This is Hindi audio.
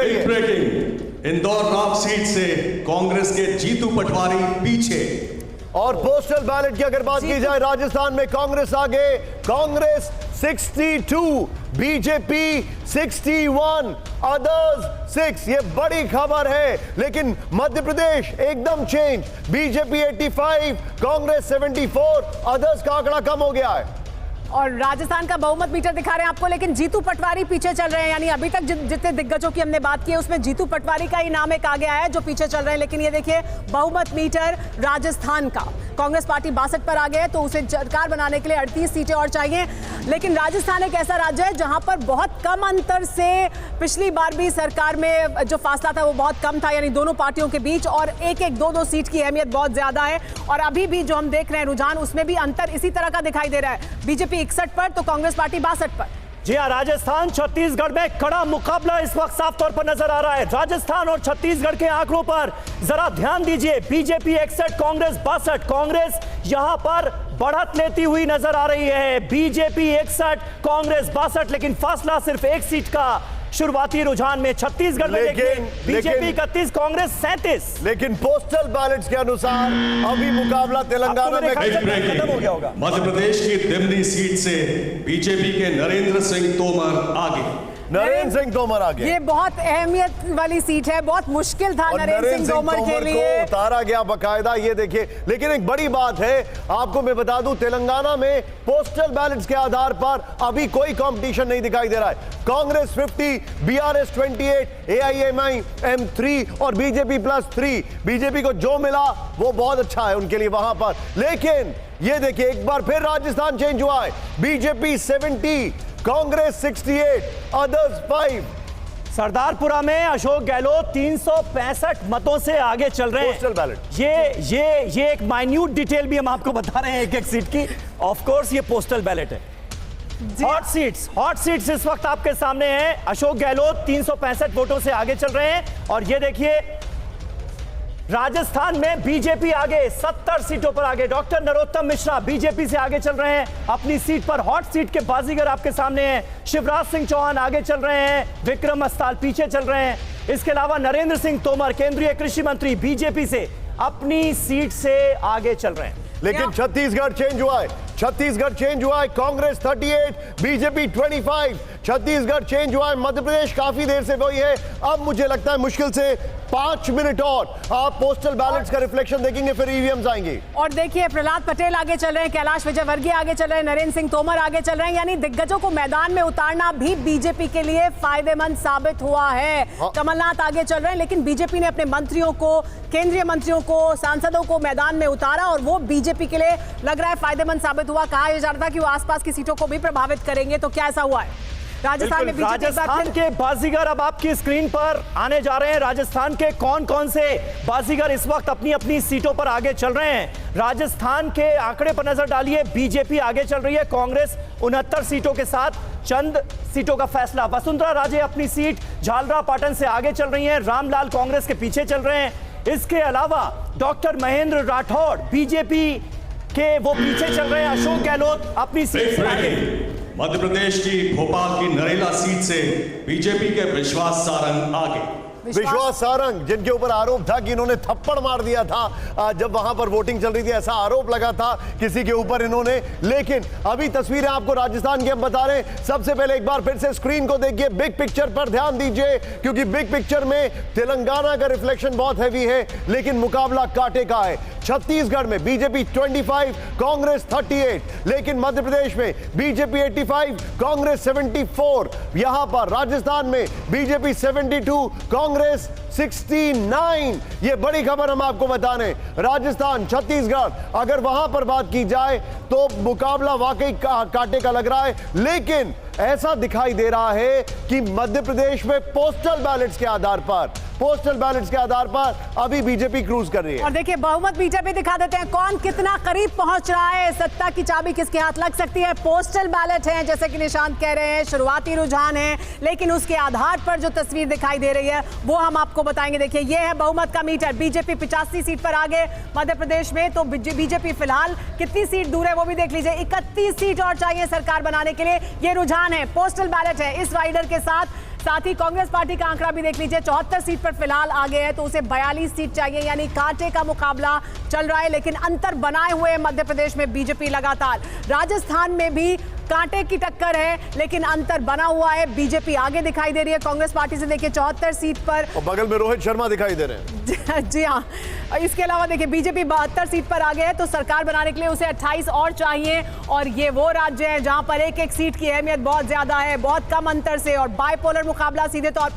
रही है। ब्रेकिंग, इंदौर राव सीट से कांग्रेस के जीतू पटवारी पीछे। और पोस्टल बैलेट की अगर बात की जाए, राजस्थान में कांग्रेस आगे, कांग्रेस 62, बीजेपी 61, अदर्स 6। ये बड़ी खबर है। लेकिन मध्य प्रदेश एकदम चेंज, बीजेपी 85, कांग्रेस 74, अदर्स का आंकड़ा कम हो गया है। और राजस्थान का बहुमत मीटर दिखा रहे हैं आपको, लेकिन जीतू पटवारी पीछे चल रहे हैं। यानी अभी तक जितने दिग्गजों की हमने बात की है उसमें जीतू पटवारी का ही नाम एक आ गया है जो पीछे चल रहे हैं। लेकिन ये देखिए बहुमत मीटर राजस्थान का, कांग्रेस पार्टी 62 पर आ गए तो उसे सरकार बनाने के लिए 38 सीटें और चाहिए। लेकिन राजस्थान एक ऐसा राज्य है जहां पर बहुत कम अंतर से पिछली बार भी सरकार में जो फासला था वो बहुत कम था, यानी दोनों पार्टियों के बीच, और एक एक दो दो सीट की अहमियत बहुत ज्यादा है। और अभी भी जो हम देख रहे हैं रुझान, उसमें भी अंतर इसी तरह का दिखाई दे रहा है। बीजेपी 61 पर तो कांग्रेस पार्टी 62 पर। जी हाँ, राजस्थान छत्तीसगढ़ में कड़ा मुकाबला इस वक्त साफ तौर पर नजर आ रहा है। राजस्थान और छत्तीसगढ़ के आंकड़ों पर जरा ध्यान दीजिए। बीजेपी 61, कांग्रेस 62। कांग्रेस यहां पर बढ़त लेती हुई नजर आ रही है। बीजेपी 61, कांग्रेस 62, लेकिन फासला सिर्फ एक सीट का शुरुआती रुझान में। छत्तीसगढ़ में बीजेपी 31, कांग्रेस 37। लेकिन पोस्टल बैलेट्स के अनुसार अभी मुकाबला तेलंगाना में खत्म हो गया होगा। मध्य प्रदेश की दिमनी सीट से बीजेपी के नरेंद्र सिंह तोमर आगे। नरेंद्र सिंह तोमर आगे। ये बहुत अहमियत वाली सीट है, बहुत मुश्किल था नरेंद्र सिंह तोमर के लिए। उतारा गया बकायदा, ये देखिए। लेकिन एक बड़ी बात है, आपको मैं बता दूं, तेलंगाना में पोस्टल बैलेट्स के आधार पर अभी कोई कंपटीशन नहीं दिखाई दे रहा है। कांग्रेस 50, बीआरएस 28, एआईएमआईएम 3 और बीजेपी +3। बीजेपी को जो मिला वो बहुत अच्छा है उनके लिए वहां पर। लेकिन ये देखिए, एक बार फिर राजस्थान चेंज हुआ है। BJP 70, Congress 68, others 5। सरदारपुरा में अशोक गहलोत 365 मतों से आगे चल रहे हैं। Postal ballot. ये एक माइन्यूट डिटेल भी हम आपको बता रहे हैं एक एक सीट की। ऑफ कोर्स ये पोस्टल बैलेट है। हॉट सीट्स इस वक्त आपके सामने हैं। अशोक गहलोत 365 वोटों से आगे चल रहे हैं। और ये देखिए, राजस्थान में बीजेपी आगे 70 सीटों पर आगे। डॉक्टर नरोत्तम मिश्रा बीजेपी से आगे चल रहे हैं अपनी सीट पर। हॉट सीट के बाजीगर आपके सामने हैं। शिवराज सिंह चौहान आगे चल रहे हैं, विक्रम अस्ताल पीछे चल रहे हैं। इसके अलावा नरेंद्र सिंह तोमर केंद्रीय कृषि मंत्री बीजेपी से अपनी सीट से आगे चल रहे हैं। लेकिन छत्तीसगढ़ चेंज हुआ है। छत्तीसगढ़ चेंज हुआ है। कांग्रेस 38, बीजेपी 25। छत्तीसगढ़ चेंज हुआ है। मध्य प्रदेश काफी देर से वही है। अब मुझे लगता है मुश्किल से 5 मिनट और आप पोस्टल बैलेट्स का रिफ्लेक्शन देखेंगे, फिर ईवीएम्स आएंगे। और देखिए, प्रहलाद पटेल आगे चल रहे हैं, कैलाश विजयवर्गीय आगे चल रहे हैं, नरेंद्र सिंह तोमर आगे चल रहे हैं। यानी दिग्गजों को मैदान में उतारना भी बीजेपी के लिए फायदेमंद साबित हुआ है। कमलनाथ आगे चल रहे हैं, लेकिन बीजेपी ने अपने मंत्रियों को, केंद्रीय मंत्रियों को, सांसदों को मैदान में उतारा और वो बीजेपी के लिए लग रहा है फायदेमंद साबित हुआ। कहा यह जा रहा था कि वो आसपास की सीटों को भी प्रभावित करेंगे, तो क्या ऐसा हुआ है? राजस्थान में राजस्थान के बाजीगर अब आपकी स्क्रीन पर आने जा रहे हैं। राजस्थान के कौन कौन से बाजीगर इस वक्त अपनी अपनी सीटों पर आगे चल रहे हैं। राजस्थान के आंकड़े पर नजर डालिए। बीजेपी आगे चल रही है, कांग्रेस 69 सीटों के साथ, चंद सीटों का फैसला। वसुंधरा राजे अपनी सीट झालरा पाटन से आगे चल रही हैं। रामलाल कांग्रेस के पीछे चल रहे हैं। इसके अलावा डॉक्टर महेंद्र राठौड़ बीजेपी के वो पीछे चल रहे हैं। अशोक गहलोत अपनी सीट से आगे। मध्य प्रदेश की भोपाल की नरेला सीट से बीजेपी के विश्वास सारंग आगे। विश्वास सारंग, जिनके ऊपर आरोप था कि इन्होंने थप्पड़ मार दिया था जब वहां पर वोटिंग चल रही थी, ऐसा आरोप लगा था किसी के ऊपर इन्होंने। लेकिन अभी तस्वीरें आपको राजस्थान की हम बता रहे हैं। सबसे पहले एक बार फिर से स्क्रीन को देखिए, बिग पिक्चर पर ध्यान दीजिए, क्योंकि बिग पिक्चर में तेलंगाना का रिफ्लेक्शन बहुत हैवी है, लेकिन मुकाबला कांटे का है। छत्तीसगढ़ में बीजेपी 25, कांग्रेस 38, लेकिन मध्य प्रदेश में बीजेपी 85, कांग्रेस 74। यहां पर राजस्थान में बीजेपी 72, कांग्रेस 69। ये बड़ी खबर हम आपको बता रहे हैं। राजस्थान, छत्तीसगढ़, अगर वहां पर बात की जाए तो मुकाबला वाकई कांटे का लग रहा है। लेकिन ऐसा दिखाई दे रहा है कि मध्य प्रदेश में पोस्टल बैलेट्स के आधार पर अभी बीजेपी क्रूज कर रही है। और देखिए, बहुमत मीटर भी दिखा देते हैं कौन कितना करीब पहुंच रहा है। सत्ता की चाबी किसके हाथ लग सकती है? पोस्टल बैलेट है, जैसे कि निशांत कह रहे हैं, शुरुआती रुझान है, लेकिन उसके आधार पर जो तस्वीर दिखाई दे रही है वो हम आपको बताएंगे। देखिए, ये है बहुमत का मीटर। बीजेपी 85 सीट पर आगे मध्य प्रदेश में, तो बीजेपी फिलहाल कितनी सीट दूर है वो भी देख लीजिए। 31 सीट और चाहिए सरकार बनाने के लिए। ये रुझान है, पोस्टल बैलेट है। इस राइडर के साथ साथ ही कांग्रेस पार्टी का आंकड़ा भी देख लीजिए, 74 सीट पर फिलहाल आगे है, तो उसे 42 सीट चाहिए, यानी कांटे का मुकाबला चल रहा है। लेकिन अंतर बनाए हुए मध्य प्रदेश में बीजेपी लगातार, राजस्थान में भी कांटे की टक्कर है, लेकिन अंतर बना हुआ है, बीजेपी आगे दिखाई दे रही है कांग्रेस पार्टी से। देखिए 74 सीट पर, और बगल में रोहित शर्मा दिखाई दे रहे हैं। जी हाँ, इसके अलावा देखिए बीजेपी 72 सीट पर आगे है, तो सरकार बनाने के लिए उसे 28 और चाहिए। और ये वो राज्य है जहां पर एक एक सीट की अहमियत बहुत ज्यादा है, बहुत कम अंतर से, और बाइपोलर मुकाबला सीधे तौर पर